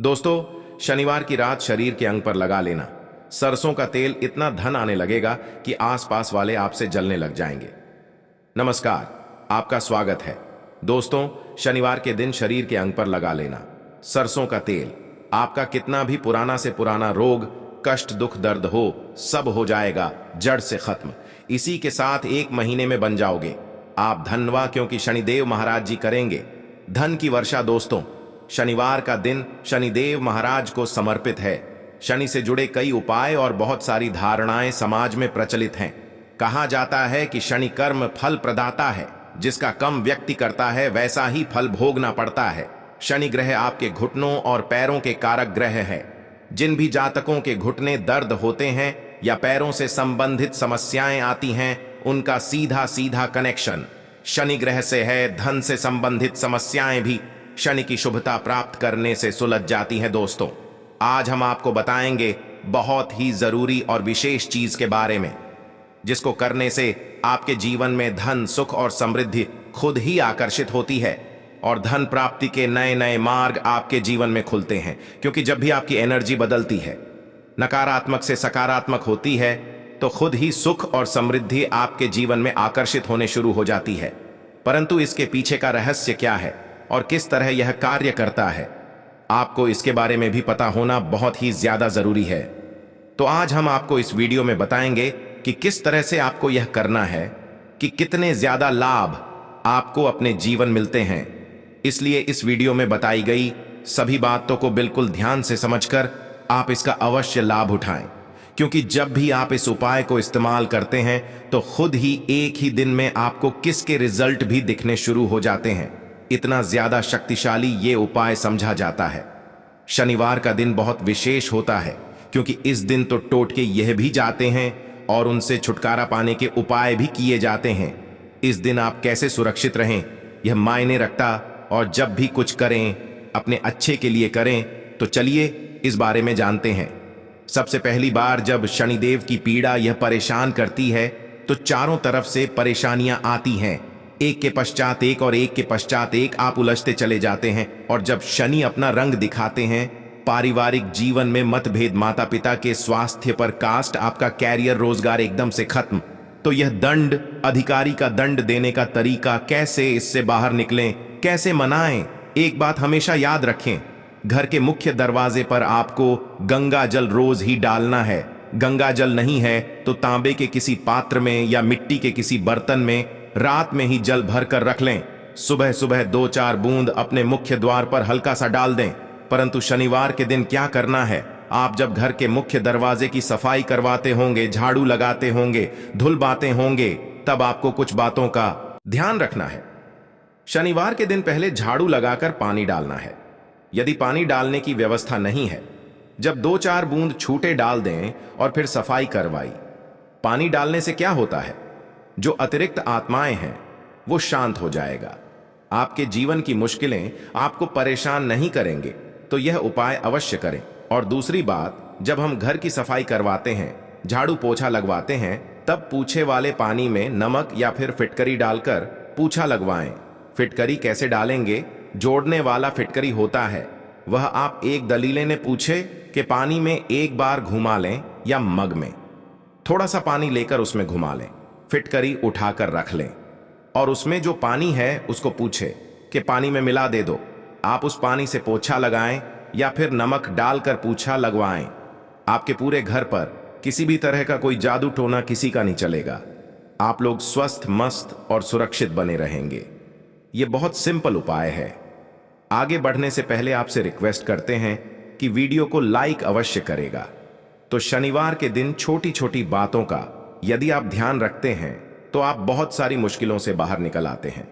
दोस्तों, शनिवार की रात शरीर के अंग पर लगा लेना। सरसों का तेल इतना धन आने लगेगा कि आसपास वाले आपसे जलने लग जाएंगे। नमस्कार, आपका स्वागत है। दोस्तों, शनिवार के दिन शरीर के अंग पर लगा लेना सरसों का तेल। आपका कितना भी पुराना से पुराना रोग, कष्ट, दुख, दर्द हो, सब हो जाएगा जड़ से खत्म। इसी के साथ 1 महीने में बन जाओगे आप धनवा, क्योंकि शनिदेव महाराज जी करेंगे धन की वर्षा। दोस्तों, शनिवार का दिन शनिदेव महाराज को समर्पित है। शनि से जुड़े कई उपाय और बहुत सारी धारणाएं समाज में प्रचलित हैं। कहा जाता है कि शनि कर्म फल प्रदाता है, जिसका कम व्यक्ति करता है वैसा ही फल भोगना पड़ता है। शनि ग्रह आपके घुटनों और पैरों के कारक ग्रह है। जिन भी जातकों के घुटने दर्द होते हैं या पैरों से संबंधित समस्याएं आती हैं, उनका सीधा सीधा कनेक्शन शनि ग्रह से है। धन से संबंधित समस्याएं भी शनि की शुभता प्राप्त करने से सुलझ जाती हैं। दोस्तों, आज हम आपको बताएंगे बहुत ही जरूरी और विशेष चीज के बारे में, जिसको करने से आपके जीवन में धन, सुख और समृद्धि खुद ही आकर्षित होती है और धन प्राप्ति के नए नए मार्ग आपके जीवन में खुलते हैं। क्योंकि जब भी आपकी एनर्जी बदलती है, नकारात्मक से सकारात्मक होती है, तो खुद ही सुख और समृद्धि आपके जीवन में आकर्षित होने शुरू हो जाती है। परंतु इसके पीछे का रहस्य क्या है और किस तरह यह कार्य करता है, आपको इसके बारे में भी पता होना बहुत ही ज्यादा जरूरी है। तो आज हम आपको इस वीडियो में बताएंगे कि किस तरह से आपको यह करना है, कि कितने ज्यादा लाभ आपको अपने जीवन मिलते हैं। इसलिए इस वीडियो में बताई गई सभी बातों को बिल्कुल ध्यान से समझकर आप इसका अवश्य लाभ उठाएं, क्योंकि जब भी आप इस उपाय को इस्तेमाल करते हैं तो खुद ही एक ही दिन में आपको किसके रिजल्ट भी दिखने शुरू हो जाते हैं। इतना ज्यादा शक्तिशाली ये उपाय समझा जाता है। शनिवार का दिन बहुत विशेष होता है, क्योंकि इस दिन तो टोटके यह भी जाते हैं और उनसे छुटकारा पाने के उपाय भी किए जाते हैं। इस दिन आप कैसे सुरक्षित रहें, यह मायने रखता, और जब भी कुछ करें अपने अच्छे के लिए करें। तो चलिए इस बारे में जानते हैं। सबसे पहली बार जब शनिदेव की पीड़ा यह परेशान करती है, तो चारों तरफ से परेशानियां आती हैं, एक के पश्चात एक और एक के पश्चात एक आप उलझते चले जाते हैं। और जब शनि अपना रंग दिखाते हैं, पारिवारिक जीवन में मतभेद, माता पिता के स्वास्थ्य पर कास्ट, आपका कैरियर, रोजगार एकदम से खत्म। तो यह दंड, अधिकारी का दंड देने का तरीका, कैसे इससे बाहर निकलें, कैसे मनाएं। एक बात हमेशा याद रखें, घर के मुख्य दरवाजे पर आपको गंगा जल रोज ही डालना है। गंगा जल नहीं है तो तांबे के किसी पात्र में या मिट्टी के किसी बर्तन में रात में ही जल भर कर रख लें। सुबह सुबह 2-4 बूंद अपने मुख्य द्वार पर हल्का सा डाल दें। परंतु शनिवार के दिन क्या करना है, आप जब घर के मुख्य दरवाजे की सफाई करवाते होंगे, झाड़ू लगाते होंगे, धुलबाते होंगे, तब आपको कुछ बातों का ध्यान रखना है। शनिवार के दिन पहले झाड़ू लगाकर पानी डालना है। यदि पानी डालने की व्यवस्था नहीं है, जब 2-4 बूंद छूटे डाल दें और फिर सफाई करवाई। पानी डालने से क्या होता है, जो अतिरिक्त आत्माएं हैं वो शांत हो जाएगा। आपके जीवन की मुश्किलें आपको परेशान नहीं करेंगे। तो यह उपाय अवश्य करें। और दूसरी बात, जब हम घर की सफाई करवाते हैं, झाड़ू पोछा लगवाते हैं, तब पूछे वाले पानी में नमक या फिर फिटकरी डालकर पूछा लगवाएं। फिटकरी कैसे डालेंगे, जोड़ने वाला फिटकरी होता है, वह आप एक दलीले ने पूछे कि पानी में एक बार घुमा लें या मग में थोड़ा सा पानी लेकर उसमें घुमा लें, फिटकरी उठाकर रख लें और उसमें जो पानी है उसको पूछे कि पानी में मिला दे दो। आप उस पानी से पोछा लगाएं या फिर नमक डालकर पूछा लगवाएं। आपके पूरे घर पर किसी भी तरह का कोई जादू टोना किसी का नहीं चलेगा। आप लोग स्वस्थ, मस्त और सुरक्षित बने रहेंगे। ये बहुत सिंपल उपाय है। आगे बढ़ने से पहले आपसे रिक्वेस्ट करते हैं कि वीडियो को लाइक अवश्य करेगा। तो शनिवार के दिन छोटी छोटी बातों का यदि आप ध्यान रखते हैं तो आप बहुत सारी मुश्किलों से बाहर निकल आते हैं।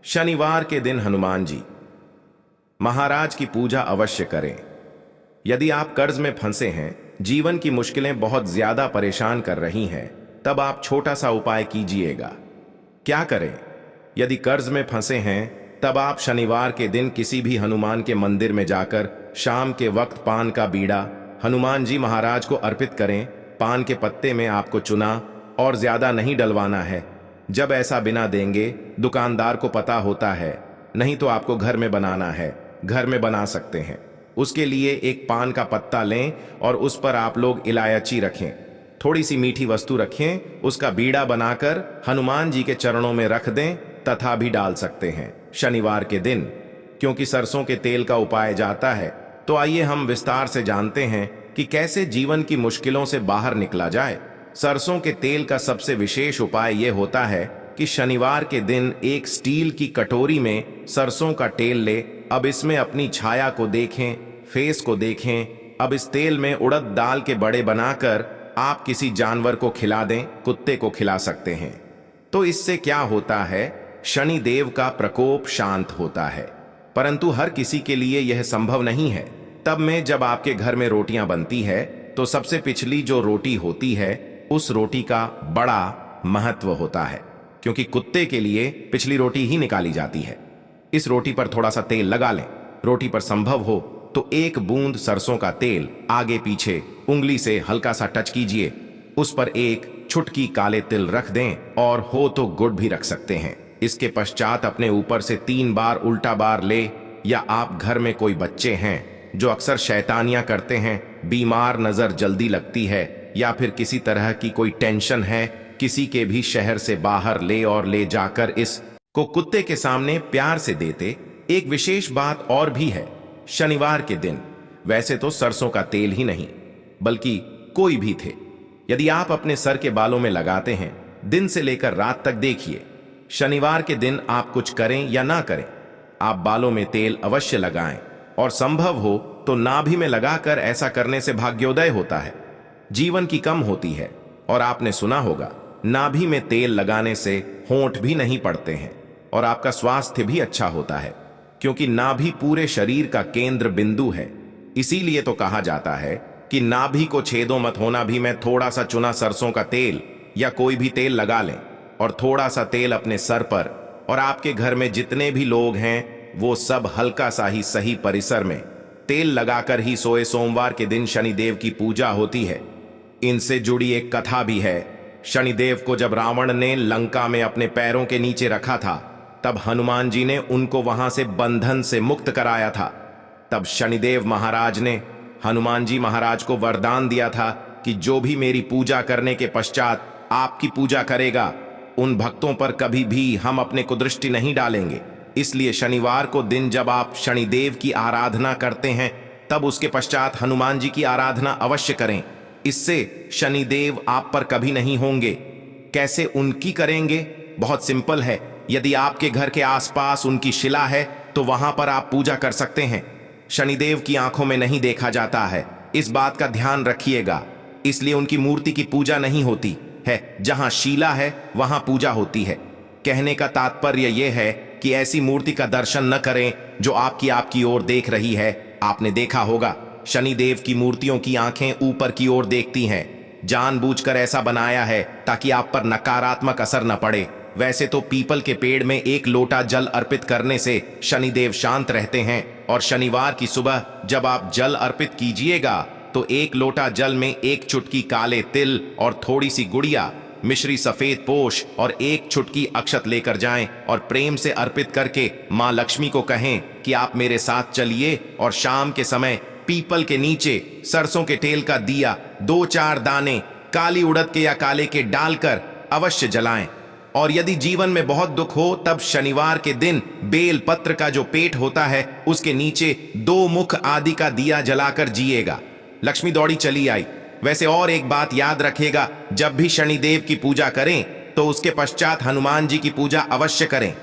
शनिवार के दिन हनुमान जी महाराज की पूजा अवश्य करें। यदि आप कर्ज में फंसे हैं, जीवन की मुश्किलें बहुत ज्यादा परेशान कर रही हैं, तब आप छोटा सा उपाय कीजिएगा। क्या करें, यदि कर्ज में फंसे हैं तब आप शनिवार के दिन किसी भी हनुमान के मंदिर में जाकर शाम के वक्त पान का बीड़ा हनुमान जी महाराज को अर्पित करें। पान के पत्ते में आपको चुना और ज्यादा नहीं डलवाना है। जब ऐसा बिना देंगे, दुकानदार को पता होता है, नहीं तो आपको घर में बनाना है, घर में बना सकते हैं। उसके लिए एक पान का पत्ता लें और उस पर आप लोग इलायची रखें, थोड़ी सी मीठी वस्तु रखें, उसका बीड़ा बनाकर हनुमान जी के चरणों में रख दें तथा भी डाल सकते हैं शनिवार के दिन। क्योंकि सरसों के तेल का उपाय जाता है, तो आइए हम विस्तार से जानते हैं कि कैसे जीवन की मुश्किलों से बाहर निकला जाए। सरसों के तेल का सबसे विशेष उपाय यह होता है कि शनिवार के दिन एक स्टील की कटोरी में सरसों का तेल ले। अब इसमें अपनी छाया को देखें, फेस को देखें। अब इस तेल में उड़द दाल के बड़े बनाकर आप किसी जानवर को खिला दें, कुत्ते को खिला सकते हैं। तो इससे क्या होता है, शनि देव का प्रकोप शांत होता है। परंतु हर किसी के लिए यह संभव नहीं है। तब में जब आपके घर में रोटियां बनती है तो सबसे पिछली जो रोटी होती है उस रोटी का बड़ा महत्व होता है, क्योंकि कुत्ते के लिए पिछली रोटी ही निकाली जाती है। इस रोटी पर थोड़ा सा तेल लगा लें। रोटी पर संभव हो तो एक बूंद सरसों का तेल आगे पीछे उंगली से हल्का सा टच कीजिए। उस पर एक छुटकी काले तिल रख दें और हो तो गुड़ भी रख सकते हैं। इसके पश्चात अपने ऊपर से 3 बार उल्टा बार ले। या आप घर में कोई बच्चे हैं जो अक्सर शैतानियां करते हैं, बीमार नजर जल्दी लगती है, या फिर किसी तरह की कोई टेंशन है, किसी के भी शहर से बाहर ले और ले जाकर इस को कुत्ते के सामने प्यार से देते। एक विशेष बात और भी है, शनिवार के दिन वैसे तो सरसों का तेल ही नहीं बल्कि कोई भी थे यदि आप अपने सर के बालों में लगाते हैं, दिन से लेकर रात तक देखिए, शनिवार के दिन आप कुछ करें या ना करें, आप बालों में तेल अवश्य लगाएं और संभव हो तो नाभि में लगाकर। ऐसा करने से भाग्योदय होता है, जीवन की कम होती है। और आपने सुना होगा, नाभि में तेल लगाने से होंठ भी नहीं पड़ते हैं और आपका स्वास्थ्य भी अच्छा होता है, क्योंकि नाभि पूरे शरीर का केंद्र बिंदु है। इसीलिए तो कहा जाता है कि नाभि को छेदो मत होना भी। मैं थोड़ा सा चुना सरसों का तेल या कोई भी तेल लगा लें और थोड़ा सा तेल अपने सर पर, और आपके घर में जितने भी लोग हैं वो सब हल्का सा ही सही परिसर में तेल लगाकर ही सोए। सोमवार के दिन शनिदेव की पूजा होती है। इनसे जुड़ी एक कथा भी है। शनिदेव को जब रावण ने लंका में अपने पैरों के नीचे रखा था, तब हनुमान जी ने उनको वहां से बंधन से मुक्त कराया था। तब शनिदेव महाराज ने हनुमान जी महाराज को वरदान दिया था कि जो भी मेरी पूजा करने के पश्चात आपकी पूजा करेगा, उन भक्तों पर कभी भी हम अपने कुदृष्टि नहीं डालेंगे। इसलिए शनिवार को दिन जब आप शनिदेव की आराधना करते हैं, तब उसके पश्चात हनुमान जी की आराधना अवश्य करें। इससे शनिदेव आप पर कभी नहीं होंगे। कैसे उनकी करेंगे? बहुत सिंपल है। यदि आपके घर के आसपास उनकी शिला है तो वहां पर आप पूजा कर सकते हैं। शनिदेव की आंखों में नहीं देखा जाता है, इस बात का ध्यान रखिएगा। इसलिए उनकी मूर्ति की पूजा नहीं होती है। जहां शिला है वहां पूजा होती है। कहने का तात्पर्य यह है कि ऐसी मूर्ति का दर्शन न करें जो आपकी ओर देख रही है। आपने देखा होगा, शनिदेव की मूर्तियों की आंखें ऊपर की ओर देखती हैं। जानबूझकर ऐसा बनाया है ताकि आप पर नकारात्मक असर न पड़े। वैसे तो पीपल के पेड़ में 1 लोटा जल अर्पित करने से शनिदेव शांत रहते हैं। और शनिवार की सुबह जब आप जल अर्पित कीजिएगा तो 1 लोटा जल में 1 चुटकी काले तिल और थोड़ी सी गुड़िया, मिश्री सफेद पोश और 1 चुटकी अक्षत लेकर जाएं और प्रेम से अर्पित करके मां लक्ष्मी को कहें कि आप मेरे साथ चलिए और शाम के समय पीपल के नीचे सरसों के तेल का दिया 2-4 दाने काली उड़द के या काले के डालकर अवश्य जलाएं। और यदि जीवन में बहुत दुख हो, तब शनिवार के दिन बेल पत्र का जो पेट होता है उसके नीचे 2 मुख आदि का दिया जलाकर जिएगा। लक्ष्मी दौड़ी चली आई। वैसे और एक बात याद रखेगा, जब भी शनिदेव की पूजा करें तो उसके पश्चात हनुमान जी की पूजा अवश्य करें,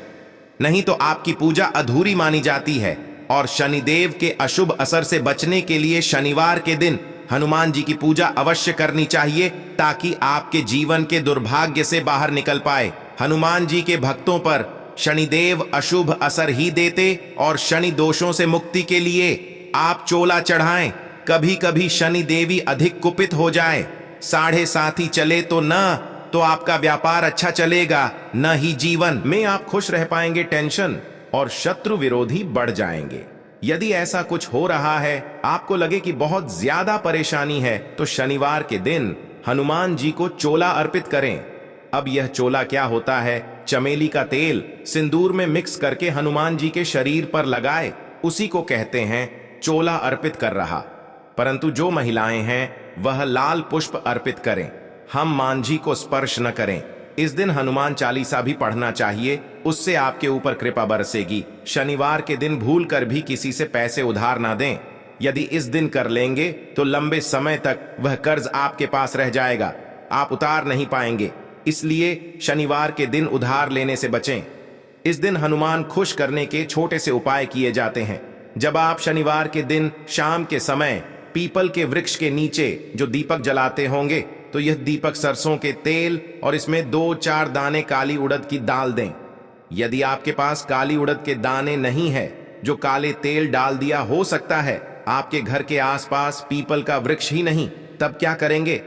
नहीं तो आपकी पूजा अधूरी मानी जाती है। और शनिदेव के अशुभ असर से बचने के लिए शनिवार के दिन हनुमान जी की पूजा अवश्य करनी चाहिए, ताकि आपके जीवन के दुर्भाग्य से बाहर निकल पाए। हनुमान जी के भक्तों पर शनिदेव अशुभ असर ही देते और शनि दोषों से मुक्ति के लिए आप चोला चढ़ाएं। कभी कभी शनि देवी अधिक कुपित हो जाए, 7.5 ही चले तो आपका व्यापार अच्छा चलेगा, न ही जीवन में आप खुश रह पाएंगे। टेंशन और शत्रु विरोधी बढ़ जाएंगे। यदि ऐसा कुछ हो रहा है, आपको लगे कि बहुत ज्यादा परेशानी है, तो शनिवार के दिन हनुमान जी को चोला अर्पित करें। अब यह चोला क्या होता है? चमेली का तेल सिंदूर में मिक्स करके हनुमान जी के शरीर पर लगाए, उसी को कहते हैं चोला अर्पित कर रहा, परंतु जो महिलाएं हैं वह लाल पुष्प अर्पित करें। हम मांझी को स्पर्श न करें। इस दिन हनुमान चालीसा भी पढ़ना चाहिए, उससे आपके ऊपर कृपा बरसेगी। शनिवार के दिन भूल कर भी किसी से पैसे उधार ना दें। यदि इस दिन कर लेंगे तो लंबे समय तक वह कर्ज आपके पास रह जाएगा, आप उतार नहीं पाएंगे। इसलिए शनिवार के दिन उधार लेने से बचें। इस दिन हनुमान खुश करने के छोटे से उपाय किए जाते हैं। जब आप शनिवार के दिन शाम के समय पीपल के वृक्ष के नीचे जो दीपक जलाते होंगे, तो यह दीपक सरसों के तेल और इसमें 2-4 दाने काली उड़द की दाल दें। यदि आपके पास काली उड़द के दाने नहीं है, जो काले तेल डाल दिया हो सकता है आपके घर के आसपास पीपल का वृक्ष ही नहीं, तब क्या करेंगे?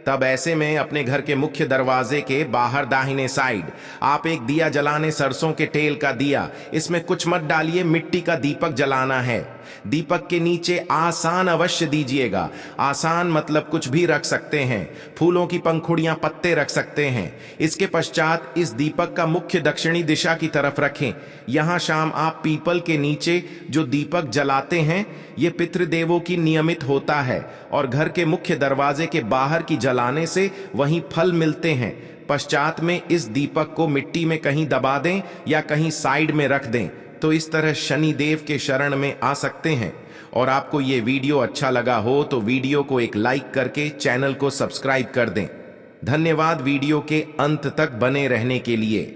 तब ऐसे में अपने घर के मुख्य दरवाजे के बाहर दाहिने साइड आप एक दिया जलाने, सरसों के तेल का दिया, इसमें कुछ मत डालिए, मिट्टी का दीपक जलाना है। दीपक के नीचे आसान अवश्य दीजिएगा। आसान मतलब कुछ भी रख सकते हैं, फूलों की पंखुड़ियां, पत्ते रख सकते हैं। इसके पश्चात इस दीपक का मुख्य दक्षिणी दिशा की तरफ रखें। यहां शाम आप पीपल के नीचे जो दीपक जलाते हैं, ये पितृदेवों की नियमित होता है और घर के मुख्य दरवाजे के बाहर की जलाने से वहीं फल मिलते हैं। पश्चात में इस दीपक को मिट्टी में कहीं दबा दें या कहीं साइड में रख दें, तो इस तरह शनि देव के शरण में आ सकते हैं। और आपको ये वीडियो अच्छा लगा हो तो वीडियो को एक लाइक करके चैनल को सब्सक्राइब कर दें। धन्यवाद वीडियो के अंत तक बने रहने के लिए।